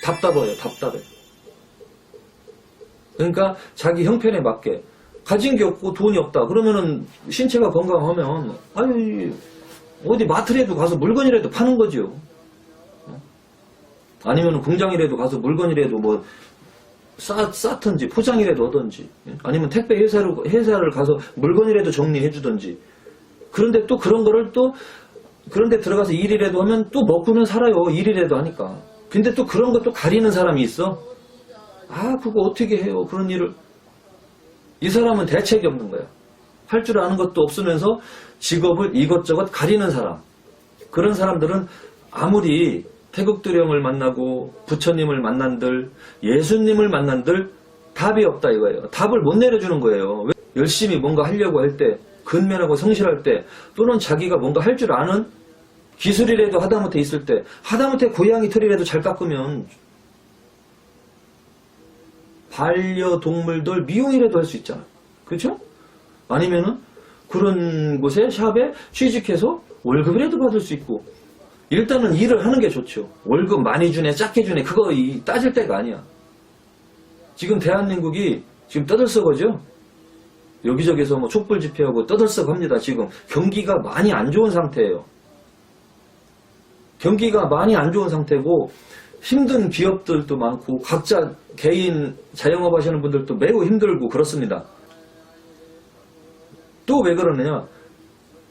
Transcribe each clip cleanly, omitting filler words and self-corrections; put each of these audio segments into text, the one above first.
답답해요. 답답해. 그러니까 자기 형편에 맞게 가진 게 없고 돈이 없다. 그러면은 신체가 건강하면 아유 어디 마트라도 가서 물건이라도 파는 거죠. 아니면 공장이라도 가서 물건이라도 뭐 쌓든지 포장이라도 하든지 아니면 택배 회사를 가서 물건이라도 정리해 주든지. 그런데 또 그런 거를 또 그런데 들어가서 일이라도 하면 또 먹고는 살아요. 일이라도 하니까. 근데 또 그런 것도 가리는 사람이 있어. 아 그거 어떻게 해요. 그런 일을. 이 사람은 대책이 없는 거야. 할 줄 아는 것도 없으면서 직업을 이것저것 가리는 사람. 그런 사람들은 아무리 태극도령을 만나고 부처님을 만난들 예수님을 만난들 답이 없다 이거예요. 답을 못 내려주는 거예요. 열심히 뭔가 하려고 할 때 근면하고 성실할 때 또는 자기가 뭔가 할 줄 아는 기술이라도 하다못해 있을 때 하다못해 고양이 털이라도 잘 깎으면 반려동물들 미용이라도 할 수 있잖아. 그렇죠? 아니면은 그런 곳에 샵에 취직해서 월급이라도 받을 수 있고 일단은 일을 하는 게 좋죠. 월급 많이 주네 작게 주네 그거 따질 때가 아니야. 지금 대한민국이 지금 떠들썩하죠? 여기저기서 뭐 촛불 집회하고 떠들썩합니다. 지금 경기가 많이 안 좋은 상태예요. 경기가 많이 안 좋은 상태고 힘든 기업들도 많고 각자 개인 자영업 하시는 분들도 매우 힘들고 그렇습니다. 또 왜 그러느냐?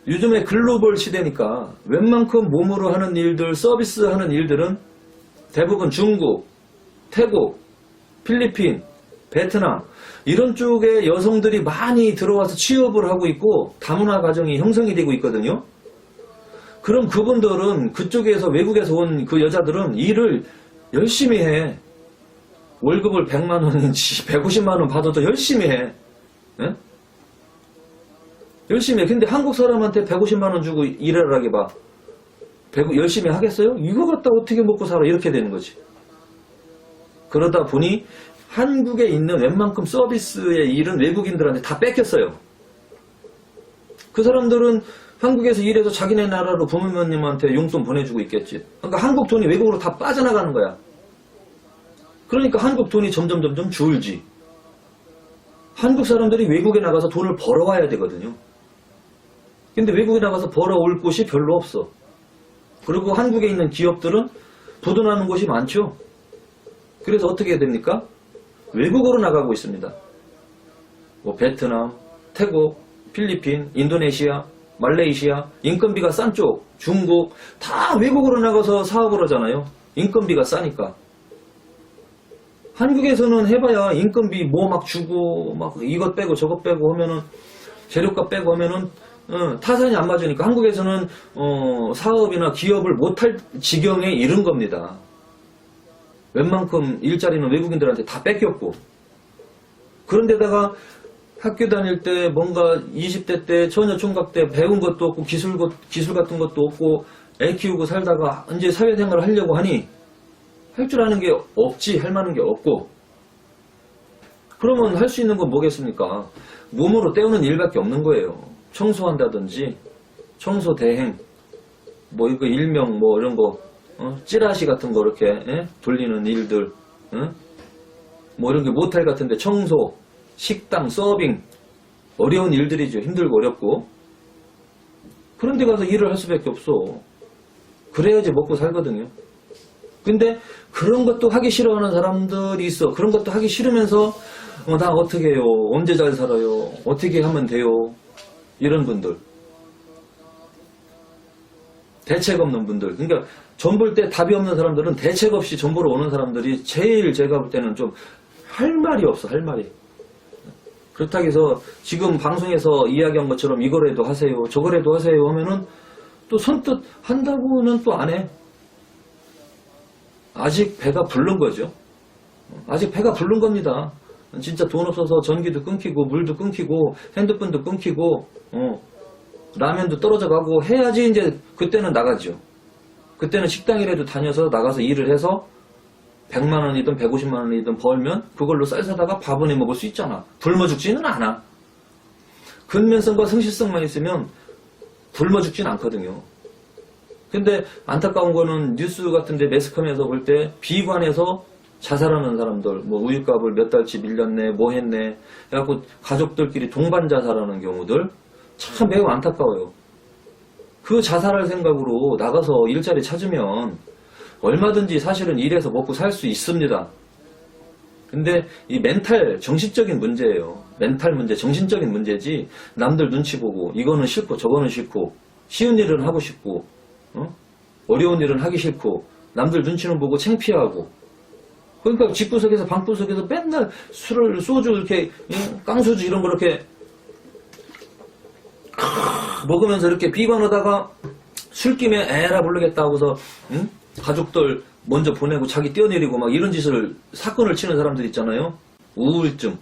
요즘에 글로벌 시대니까 웬만큼 몸으로 하는 일들, 서비스하는 일들은 대부분 중국, 태국, 필리핀, 베트남 이런 쪽에 여성들이 많이 들어와서 취업을 하고 있고 다문화 가정이 형성이 되고 있거든요. 그럼 그분들은 그쪽에서 외국에서 온 그 여자들은 일을 열심히 해. 월급을 100만 원인지 150만 원 받아도 열심히 해. 네? 열심히 해. 근데 한국 사람한테 150만 원 주고 일하라게 봐. 열심히 하겠어요? 이거 갖다 어떻게 먹고 살아? 이렇게 되는 거지. 그러다 보니 한국에 있는 웬만큼 서비스의 일은 외국인들한테 다 뺏겼어요. 그 사람들은 한국에서 일해서 자기네 나라로 부모님한테 용돈 보내주고 있겠지. 그러니까 한국 돈이 외국으로 다 빠져나가는 거야. 그러니까 한국 돈이 점점 줄지. 한국 사람들이 외국에 나가서 돈을 벌어와야 되거든요. 근데 외국에 나가서 벌어올 곳이 별로 없어. 그리고 한국에 있는 기업들은 부도나는 곳이 많죠. 그래서 어떻게 해야 됩니까? 외국으로 나가고 있습니다. 뭐 베트남, 태국, 필리핀, 인도네시아, 말레이시아, 인건비가 싼 쪽, 중국 다 외국으로 나가서 사업을 하잖아요. 인건비가 싸니까. 한국에서는 해봐야 인건비 뭐 막 주고 막 이것 빼고 저것 빼고 하면은 재료값 빼고 하면은 타산이 안 맞으니까 한국에서는 사업이나 기업을 못할 지경에 이른 겁니다. 웬만큼 일자리는 외국인들한테 다 뺏겼고 그런데다가 학교 다닐 때 뭔가 20대 때 처녀총각 때 배운 것도 없고 기술 같은 것도 없고 애 키우고 살다가 이제 사회생활을 하려고 하니 할 줄 아는 게 없지 할 만한 게 없고 그러면 할 수 있는 건 뭐겠습니까? 몸으로 때우는 일밖에 없는 거예요. 청소한다든지 청소 대행 뭐 이거 일명 뭐 이런 거 찌라시 같은 거 이렇게 돌리는 일들 뭐 이런 게 모텔 같은데 청소 식당 서빙 어려운 일들이죠. 힘들고 어렵고 그런 데 가서 일을 할 수밖에 없어. 그래야지 먹고 살거든요. 근데 그런 것도 하기 싫어하는 사람들이 있어. 그런 것도 하기 싫으면서 나 어떻게 해요? 언제 잘 살아요? 어떻게 하면 돼요? 이런 분들 대책 없는 분들 그러니까 전 볼 때 답이 없는 사람들은 대책 없이 전 보러 오는 사람들이 제일 제가 볼 때는 좀 할 말이 없어. 할 말이. 그렇다고 해서 지금 방송에서 이야기한 것처럼 이거라도 하세요. 저거라도 하세요 하면은 또 선뜻 한다고는 또 안 해. 아직 배가 부른 거죠. 아직 배가 부른 겁니다. 진짜 돈 없어서 전기도 끊기고 물도 끊기고 핸드폰도 끊기고 라면도 떨어져 가고 해야지 이제 그때는 나가죠. 그때는 식당이라도 다녀서 나가서 일을 해서 100만 원이든 150만 원이든 벌면 그걸로 쌀 사다가 밥은 해 먹을 수 있잖아. 굶어 죽지는 않아. 근면성과 성실성만 있으면 굶어 죽지는 않거든요. 근데 안타까운 거는 뉴스 같은데 매스컴에서 볼 때 비관해서 자살하는 사람들, 뭐 우유값을 몇 달치 밀렸네, 뭐 했네, 해갖고 가족들끼리 동반 자살하는 경우들 참 매우 안타까워요. 그 자살할 생각으로 나가서 일자리 찾으면 얼마든지 사실은 일해서 먹고 살 수 있습니다. 근데 이 멘탈, 정신적인 문제예요. 멘탈 문제, 정신적인 문제지 남들 눈치 보고 이거는 싫고 저거는 싫고 쉬운 일은 하고 싶고 어려운 일은 하기 싫고 남들 눈치는 보고 창피하고 그러니까 집구석에서 방구석에서 맨날 술을 소주 이렇게 깡소주 이런 거 이렇게 먹으면서 이렇게 비관하다가 술김에 에라 모르겠다 하고서 가족들 먼저 보내고 자기 뛰어내리고 막 이런 짓을 사건을 치는 사람들 있잖아요. 우울증.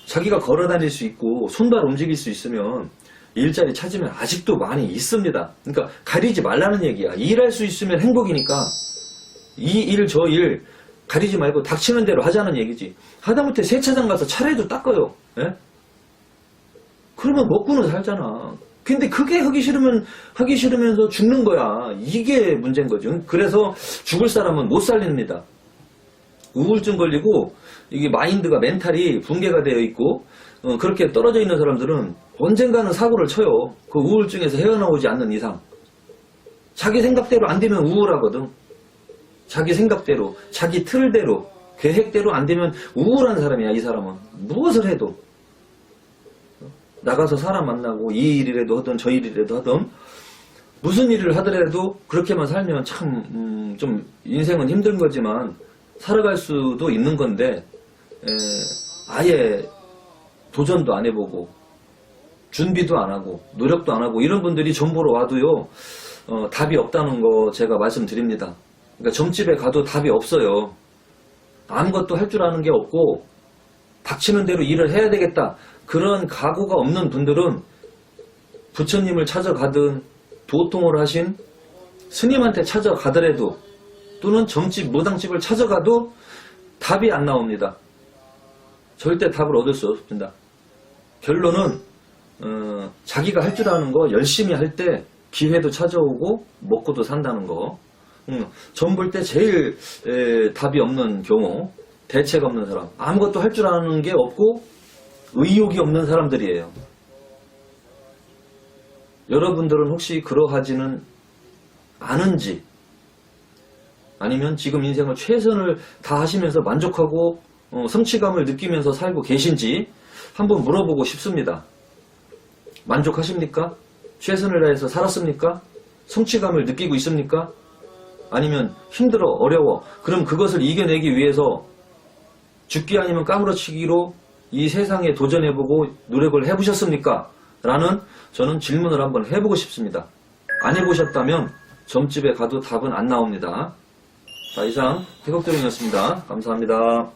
자기가 걸어다닐 수 있고 손발 움직일 수 있으면 일자리 찾으면 아직도 많이 있습니다. 그러니까 가리지 말라는 얘기야. 일할 수 있으면 행복이니까 이 일 저 일 가리지 말고 닥치는 대로 하자는 얘기지. 하다못해 세차장 가서 차례도 닦아요. 예? 그러면 먹고는 살잖아. 근데 그게 하기 싫으면서 죽는 거야. 이게 문제인 거죠. 그래서 죽을 사람은 못 살립니다. 우울증 걸리고 이게 마인드가 멘탈이 붕괴가 되어 있고 그렇게 떨어져 있는 사람들은 언젠가는 사고를 쳐요. 그 우울증에서 헤어나오지 않는 이상. 자기 생각대로 안 되면 우울하거든. 자기 생각대로, 자기 틀대로, 계획대로 안 되면 우울한 사람이야, 이 사람은. 무엇을 해도. 나가서 사람 만나고 이 일이라도 하든 저 일이라도 하든 무슨 일을 하더라도 그렇게만 살면 참 좀 인생은 힘든 거지만 살아갈 수도 있는 건데 아예 도전도 안 해보고 준비도 안 하고 노력도 안 하고 이런 분들이 정보로 와도요 답이 없다는 거 제가 말씀드립니다. 그러니까 점집에 가도 답이 없어요. 아무것도 할 줄 아는 게 없고 닥치는 대로 일을 해야 되겠다. 그런 각오가 없는 분들은 부처님을 찾아가든 도통을 하신 스님한테 찾아가더라도 또는 점집, 무당집을 찾아가도 답이 안 나옵니다. 절대 답을 얻을 수 없습니다. 결론은 자기가 할 줄 아는 거 열심히 할 때 기회도 찾아오고 먹고도 산다는 거. 점 볼 때 제일 답이 없는 경우, 대책 없는 사람, 아무것도 할 줄 아는 게 없고 의욕이 없는 사람들이에요. 여러분들은 혹시 그러하지는 않은지 아니면 지금 인생을 최선을 다하시면서 만족하고 성취감을 느끼면서 살고 계신지 한번 물어보고 싶습니다. 만족하십니까? 최선을 다해서 살았습니까? 성취감을 느끼고 있습니까? 아니면 힘들어, 어려워. 그럼 그것을 이겨내기 위해서 죽기 아니면 까무러치기로 이 세상에 도전해보고 노력을 해보셨습니까? 라는 저는 질문을 한번 해보고 싶습니다. 안 해보셨다면 점집에 가도 답은 안 나옵니다. 자, 이상 태극도령이었습니다. 감사합니다.